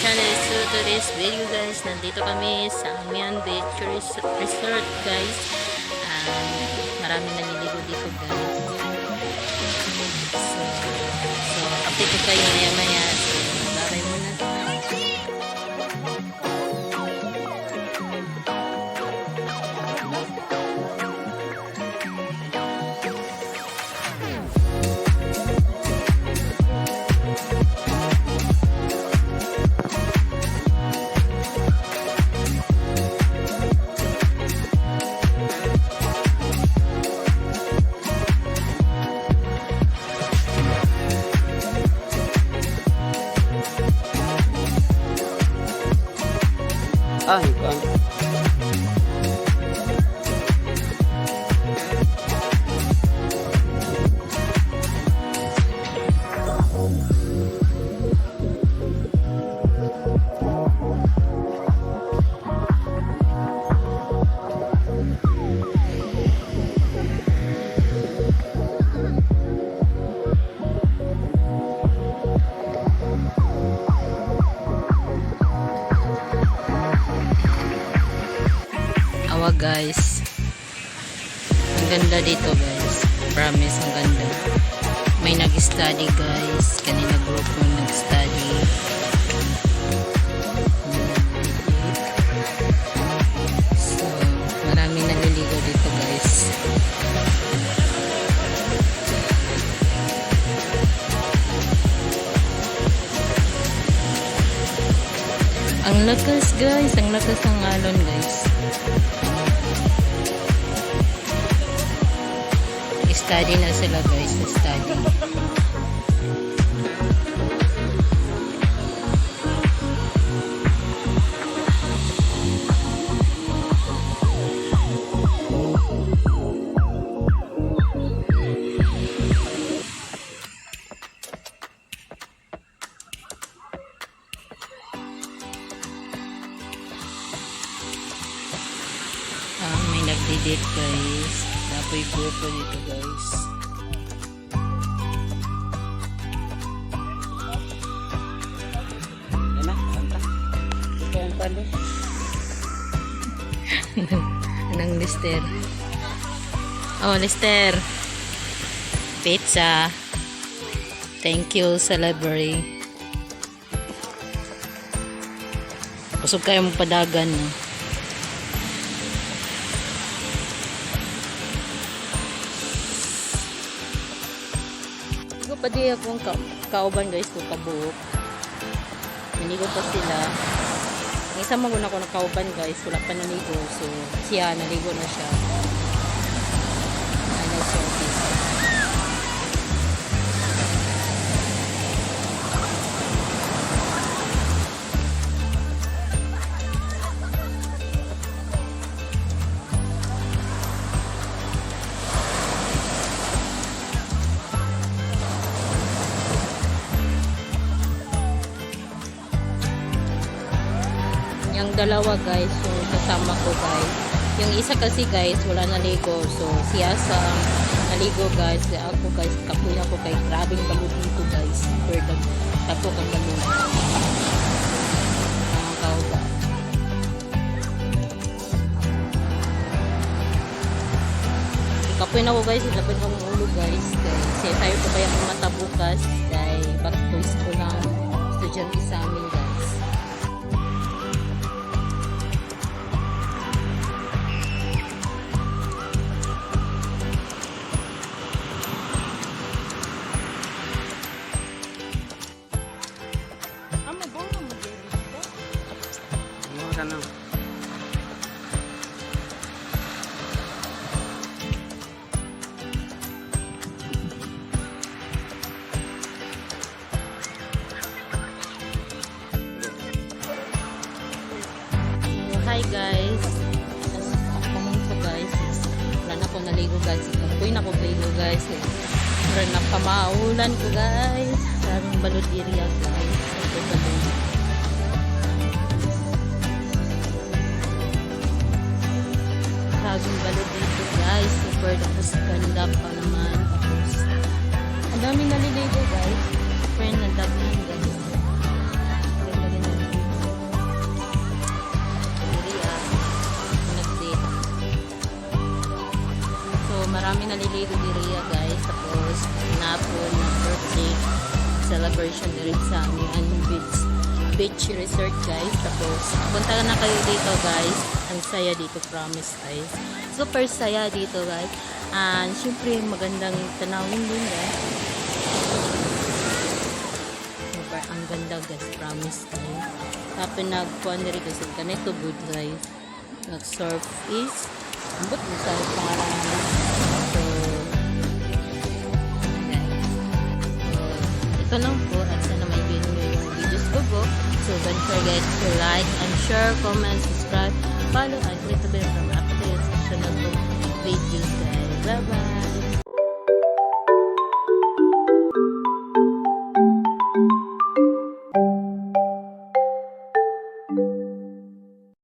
channel. So today's video guys, nandito kami sa Amian Beach Resort guys. Marami naliligo dito guys. So update ko kayo maya maya. So babay muna. Ikaw. Guys, ang ganda dito guys, promise ang ganda. May nag-study guys, kanina group mo nag-study. So maraming naliligo dito guys. Ang lakas guys, ang lakas ng alon guys. Study na sila guys, study. May nagdidate guys. Apoy grupo dito guys. Yan na, kanta. Ito ang palo. Anong Lister? Oh, Lister. Pizza. Thank you sa library. Kusog kayo magpadagan. No? Pwede akong kauban guys ko kabuok. Naligo pa sila. Ang isa maguna ko na kauban guys, wala pa naligo. So siya naligo na siya. Ano siya office. Yung dalawa guys, so kasama ko guys. Yung isa kasi guys, wala naligo. So siya sa naligo guys. Ako guys, kapoy ako kay grabing balot dito guys. Perdag, tapo kang balot. Ang kauga. Kapoy na ako guys, ilapin kong ulo guys. Kasi tayo pa ba yung mata bukas. Dahil back to school ng estudyante sa amin guys. Sana. Hi guys. Kamang po guys. Wala na ko naligo guys. Kapoy na ko naligo guys. Pero napamaulan ko guys. Maraming balot area guys. Ito balot. Maraming balot dito guys. Super tapos ganda pa naman. Tapos ang daming naliligo guys. Friend, ang daming guys. Ganda. kami naliligo diriya guys. Tapos napon na birthday celebration diri sa aming beach resort guys. Tapos punta na kayo dito guys. Ang saya dito, promise guys. Super saya dito guys. And syempre magandang tanawin din guys. Super ang ganda guys, promise guys. Tapos nagkuhan diri guys. Ganito good guys. Nag-surf is ambot mo sa pangalan. So ito lang po at sana may video yung videos ko po. So don't forget to like and share, comment, subscribe, follow, and click the bell para ma-update sa sunod kong videos guys. Bye bye!